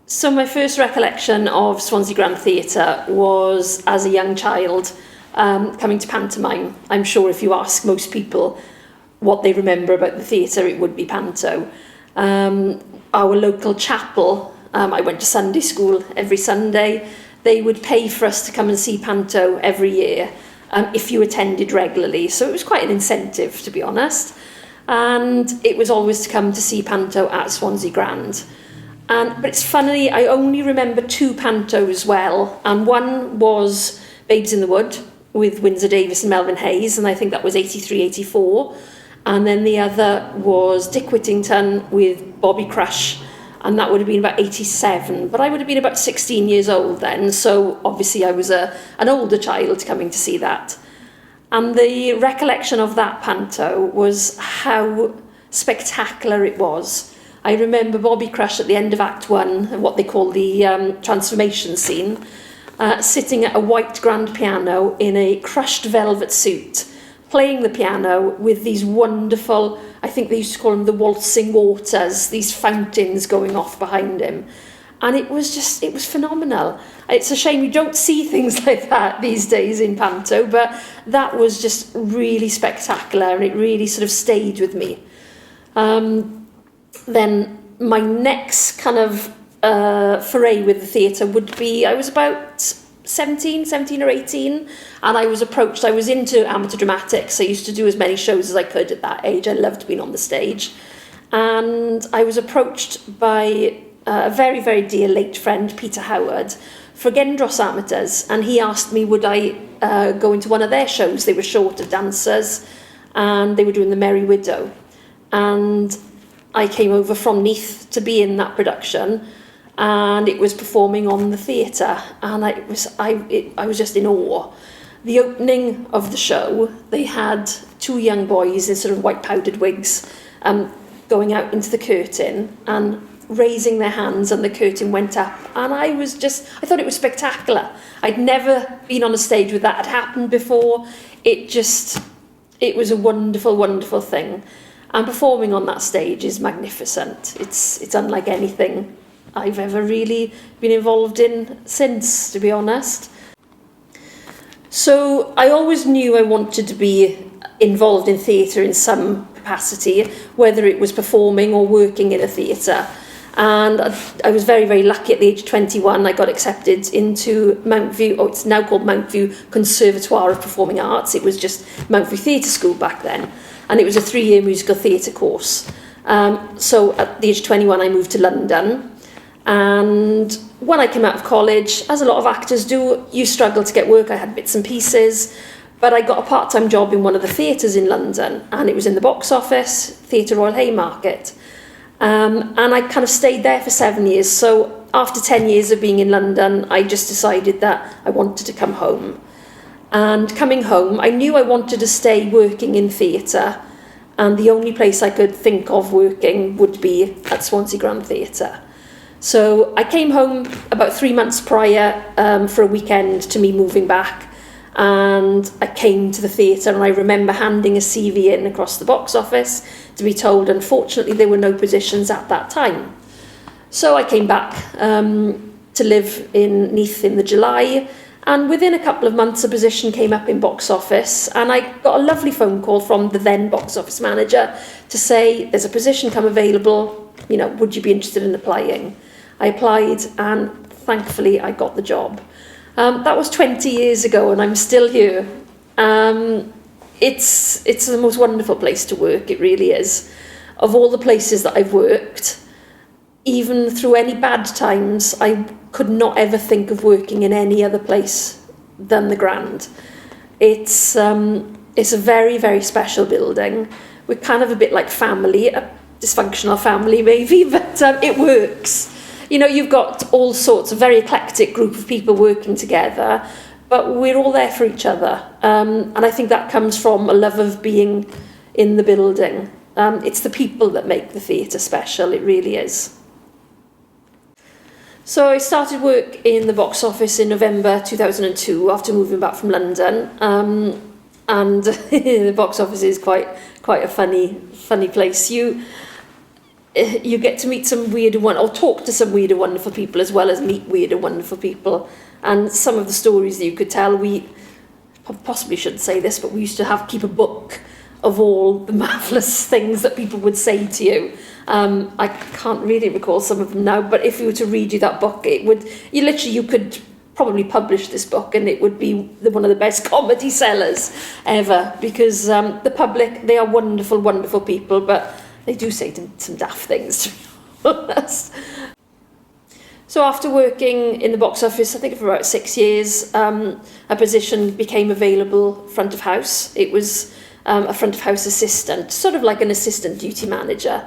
So my first recollection of Swansea Grand Theatre was as a young child, coming to pantomime. I'm sure if you ask most people what they remember about the theatre, it would be panto. Our local chapel, I went to Sunday school every Sunday. They would pay for us to come and see panto every year if you attended regularly. So it was quite an incentive, to be honest. And it was always to come to see panto at Swansea Grand. But it's funny, I only remember two pantos well, and one was Babes in the Wood with Windsor Davies and Melvin Hayes, and I think that was 83, 84. And then the other was Dick Whittington with Bobby Crush, and that would have been about 87. But I would have been about 16 years old then, so obviously I was an older child coming to see that. And the recollection of that panto was how spectacular it was. I remember Bobby Crush at the end of Act 1, what they call the transformation scene, sitting at a white grand piano in a crushed velvet suit, playing the piano with these wonderful, I think they used to call them the waltzing waters, these fountains going off behind him. And it was phenomenal. It's a shame you don't see things like that these days in panto, but that was just really spectacular, and it really sort of stayed with me. Then my next kind of foray with the theatre would be, I was about 17 or 18, and I was approached. I was into amateur dramatics. I used to do as many shows as I could at that age. I loved being on the stage. And I was approached by a very, very dear late friend, Peter Howard, for Gendros Amateurs, and he asked me would I go into one of their shows. They were short of dancers, and they were doing The Merry Widow. And I came over from Neath to be in that production, and it was performing on the theatre, and I was just in awe. The opening of the show, they had two young boys in sort of white powdered wigs going out into the curtain and raising their hands, and the curtain went up, and I thought it was spectacular. I'd never been on a stage where that had happened before. It was a wonderful, wonderful thing. And performing on that stage is magnificent. It's unlike anything I've ever really been involved in since, to be honest. So I always knew I wanted to be involved in theatre in some capacity, whether it was performing or working in a theatre. And I was very, very lucky at the age of 21. I got accepted into Mountview, it's now called Mountview Conservatoire of Performing Arts. It was just Mountview Theatre School back then. And it was a 3-year musical theatre course. So at the age of 21, I moved to London. And when I came out of college, as a lot of actors do, you struggle to get work. I had bits and pieces. But I got a part-time job in one of the theatres in London. And it was in the box office, Theatre Royal Haymarket. And I kind of stayed there for 7 years. So after 10 years of being in London, I just decided that I wanted to come home. And coming home, I knew I wanted to stay working in theatre, and the only place I could think of working would be at Swansea Grand Theatre. So I came home about 3 months prior for a weekend to me moving back, and I came to the theatre, and I remember handing a CV in across the box office to be told, unfortunately, there were no positions at that time. So I came back to live in Neath in the July, and within a couple of months, a position came up in box office, and I got a lovely phone call from the then box office manager to say, there's a position come available, would you be interested in applying? I applied, and thankfully I got the job. That was 20 years ago, and I'm still here. It's the most wonderful place to work, it really is. Of all the places that I've worked, even through any bad times, I could not ever think of working in any other place than the Grand. It's a very, very special building. We're kind of a bit like family, a dysfunctional family maybe, but it works. You've got all sorts of very eclectic group of people working together, but we're all there for each other. And I think that comes from a love of being in the building. It's the people that make the theatre special, it really is. So I started work in the box office in November 2002 after moving back from London, and the box office is quite a funny place. you get to meet some weird or talk to some weird and wonderful people, as well as meet weird and wonderful people. And some of the stories that you could tell, we possibly shouldn't say this, but we used to keep a book of all the marvellous things that people would say to you. I can't really recall some of them now, but if we were to read you that book, you could probably publish this book and it would be one of the best comedy sellers ever, because the public, they are wonderful, wonderful people, but they do say some daft things, to be honest. So after working in the box office, I think for about 6 years, a position became available front of house. It was a front of house assistant, sort of like an assistant duty manager.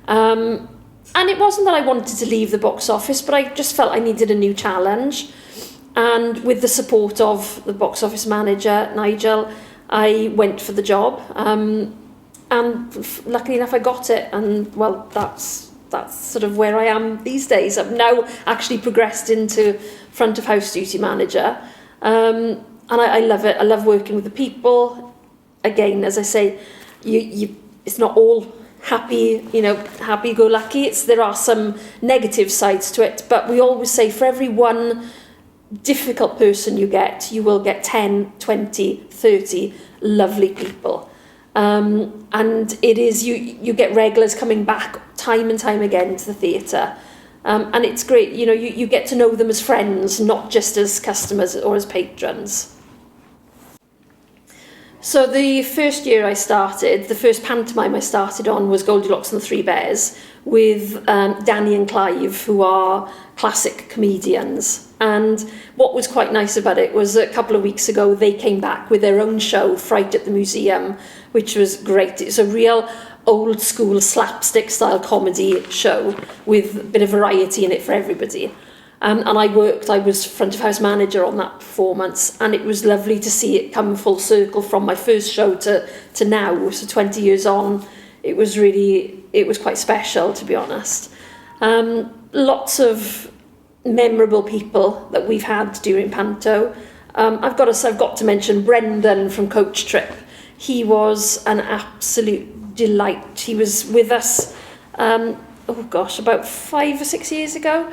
And it wasn't that I wanted to leave the box office, but I just felt I needed a new challenge. And with the support of the box office manager, Nigel, I went for the job. And luckily enough, I got it. And well, that's sort of where I am these days. I've now actually progressed into front of house duty manager. And I love it. I love working with the people. Again, as I say, it's not all happy-go-lucky. There are some negative sides to it, but we always say for every one difficult person you will get 10, 20, 30 lovely people. And it is, you get regulars coming back time and time again to the theatre. And it's great, you get to know them as friends, not just as customers or as patrons. So the first year I started, the first pantomime I started on was Goldilocks and the Three Bears with Danny and Clive, who are classic comedians. And what was quite nice about it was a couple of weeks ago they came back with their own show, Fright at the Museum, which was great. It's a real old school slapstick style comedy show with a bit of variety in it for everybody. And I was front of house manager on that performance, and it was lovely to see it come full circle from my first show to now, so 20 years on. It was quite special, to be honest. Lots of memorable people that we've had during Panto. I've got to mention Brendan from Coach Trip. He was an absolute delight. He was with us, about 5 or 6 years ago.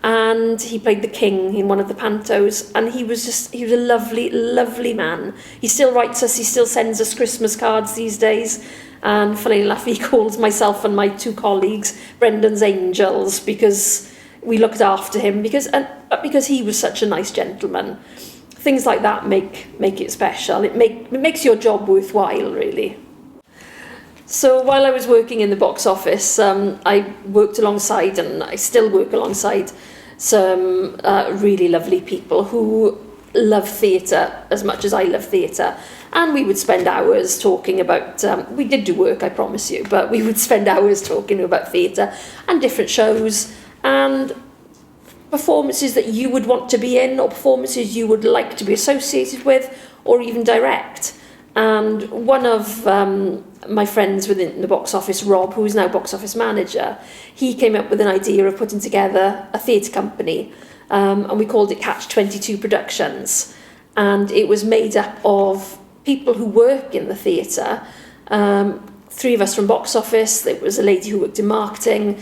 And he played the king in one of the pantos, and he was a lovely, lovely man. He still writes us, he still sends us Christmas cards these days, and funnily enough, he calls myself and my 2 colleagues Brendan's angels, because we looked after him, because he was such a nice gentleman. Things like that make it special. It makes your job worthwhile, really. So while I was working in the box office, I worked alongside, and I still work alongside, some really lovely people who love theatre as much as I love theatre. And we would spend hours talking about, we did do work, I promise you, but we would spend hours talking about theatre and different shows and performances that you would want to be in, or performances you would like to be associated with, or even direct. And one of my friends within the box office, Rob, who is now box office manager, he came up with an idea of putting together a theatre company, and we called it Catch 22 Productions. And it was made up of people who work in the theatre, 3 of us from box office. There was a lady who worked in marketing,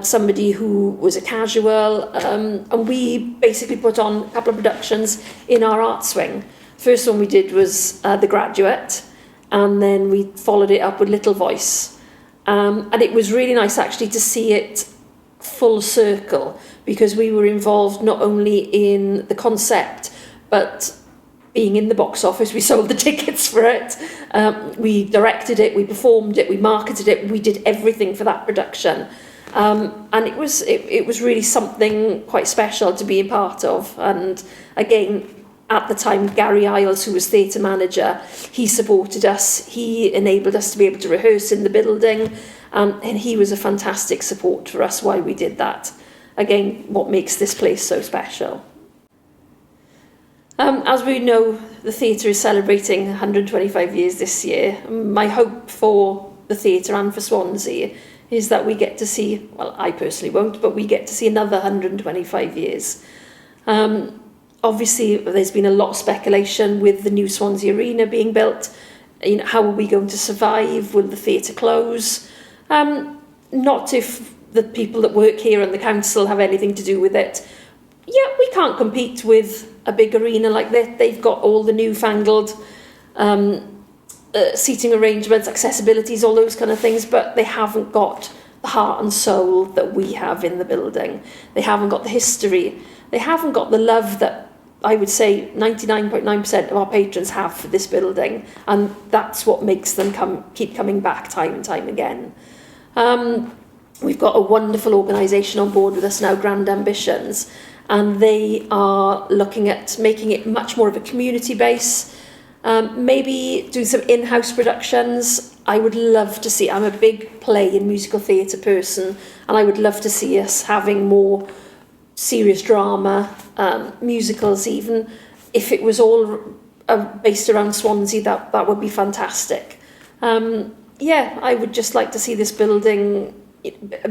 somebody who was a casual, and we basically put on a couple of productions in our art swing. First one we did was The Graduate, and then we followed it up with Little Voice. And it was really nice actually to see it full circle, because we were involved not only in the concept, but being in the box office. We sold the tickets for it, we directed it, we performed it, we marketed it, we did everything for that production. And it was really something quite special to be a part of. And again, at the time, Gary Isles, who was theatre manager, he supported us. He enabled us to be able to rehearse in the building, and he was a fantastic support for us while we did that. Again, what makes this place so special. As we know, the theatre is celebrating 125 years this year. My hope for the theatre and for Swansea is that we get to see, well, I personally won't, but we get to see another 125 years. Obviously, there's been a lot of speculation with the new Swansea Arena being built. How are we going to survive? Will the theatre close? not if the people that work here and the council have anything to do with it. Yeah, we can't compete with a big arena like that. They've got all the newfangled seating arrangements, accessibilities, all those kind of things, but they haven't got the heart and soul that we have in the building. They haven't got the history. They haven't got the love that I would say 99.9% of our patrons have for this building, and that's what makes them keep coming back time and time again. We've got a wonderful organisation on board with us now, Grand Ambitions, and they are looking at making it much more of a community base, maybe doing some in-house productions. I would love to see, I'm a big play and musical theatre person, and I would love to see us having more serious drama, musicals even. If it was all based around Swansea, that would be fantastic. Yeah, I would just like to see this building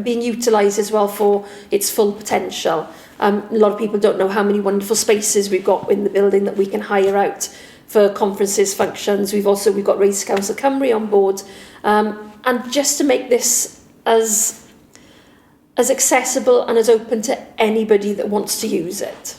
being utilised as well for its full potential. A lot of people don't know how many wonderful spaces we've got in the building that we can hire out for conferences, functions. We've got Race Council Cymru on board, and just to make this as accessible and as open to anybody that wants to use it.